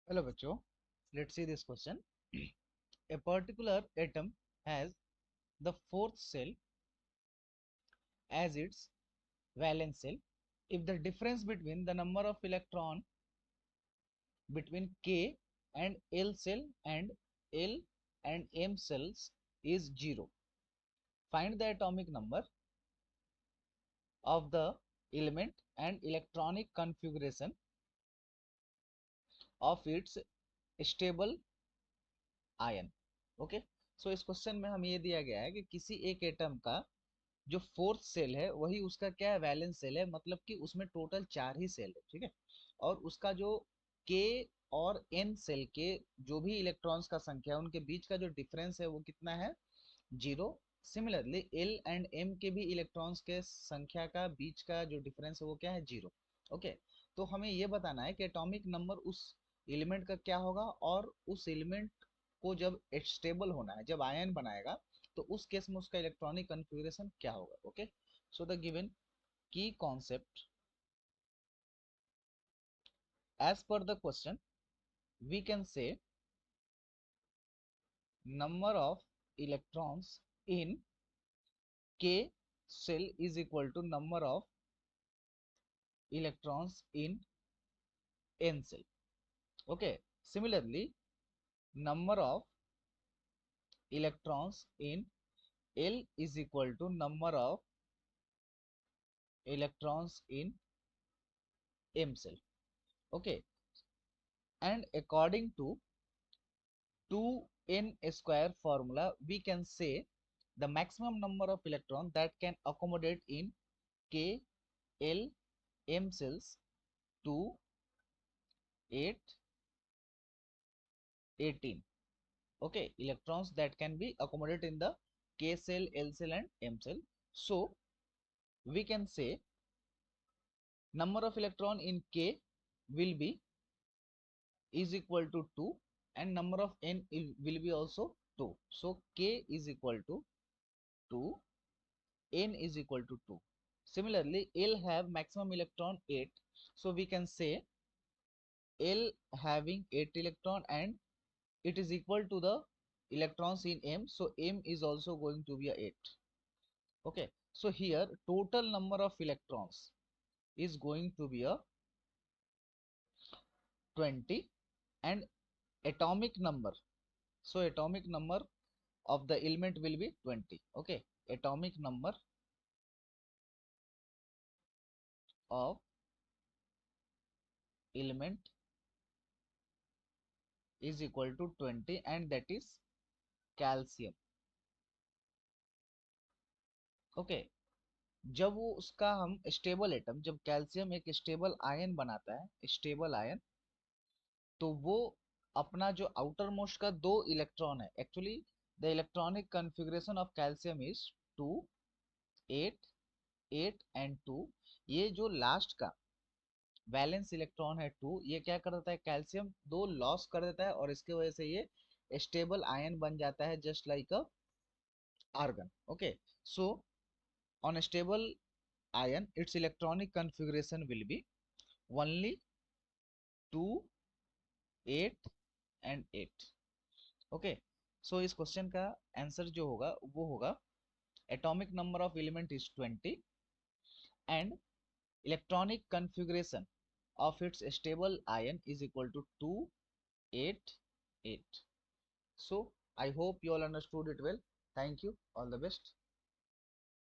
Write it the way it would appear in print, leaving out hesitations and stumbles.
Hello बच्चों, let's see this question. A particular atom has the fourth cell as its valence shell. If the difference between the number of electron between K and L cell and L and M cells is 0, find the atomic number of the element and electronic configuration of its stable ion. Okay, so इस question में हमें ये दिया गया है कि किसी एक एटम का जो फोर्थ सेल है वही उसका क्या है, वैलेंस सेल है, मतलब कि उसमें टोटल 4 ही सेल है, ठीक है। और उसका जो के और एन सेल के जो भी इलेक्ट्रॉन्स का संख्या है उनके बीच का जो डिफरेंस है वो कितना है, 0। सिमिलरली एल एंड एम के भी इलेक्ट्रॉन्स के संख्या का बीच का जो डिफरेंस है वो क्या है, 0। ओके, तो हमें ये बताना है कि एटॉमिक नंबर उस एलिमेंट का क्या होगा, और उस एलिमेंट को जब स्टेबल होना है, जब आयन बनाएगा, तो उस केस में उसका इलेक्ट्रॉनिक कन्फिगरेशन क्या होगा। ओके, सो द गिवन की concept as per the question, we can say number of electrons in K cell is equal to number of electrons in N cell. Okay, similarly, number of electrons in L is equal to number of electrons in M cell. Okay, and according to 2n square formula, we can say the maximum number of electrons that can accommodate in K, L, M cells to 8, 18. Okay, electrons that can be accommodated in the K cell, L cell and M cell. So we can say number of electron in K will be is equal to 2 and number of N will be also 2. So K is equal to 2, N is equal to 2. Similarly, L have maximum electron 8. So we can say L having 8 electron and it is equal to the electrons in M. So M is also going to be a 8. Okay, so here total number of electrons is going to be a 20 and atomic number. So atomic number of the element will be 20. Okay, atomic number of element is equal to 20 and that is calcium. Okay, जब वो उसका हम stable atom, जब calcium एक stable ion बनाता है, stable ion, तो वो अपना जो आउटर मोस्ट का 2 इलेक्ट्रॉन है, actually the electronic configuration of calcium is 2, 8, 8 and 2। ये जो लास्ट का वैलेंस इलेक्ट्रॉन है 2, ये क्या कर देता है, कैल्शियम 2 लॉस कर देता है और इसके वजह से ये स्टेबल आयन बन जाता है, just like a argon. Okay, so on a stable ion its electronic configuration will be only 2, 8 and 8। Okay, so इस क्वेश्चन का आंसर जो होगा वो होगा atomic number of element is 20 and electronic configuration of its stable ion is equal to 2, 8, 8। So I hope you all understood it well. Thank you, all the best.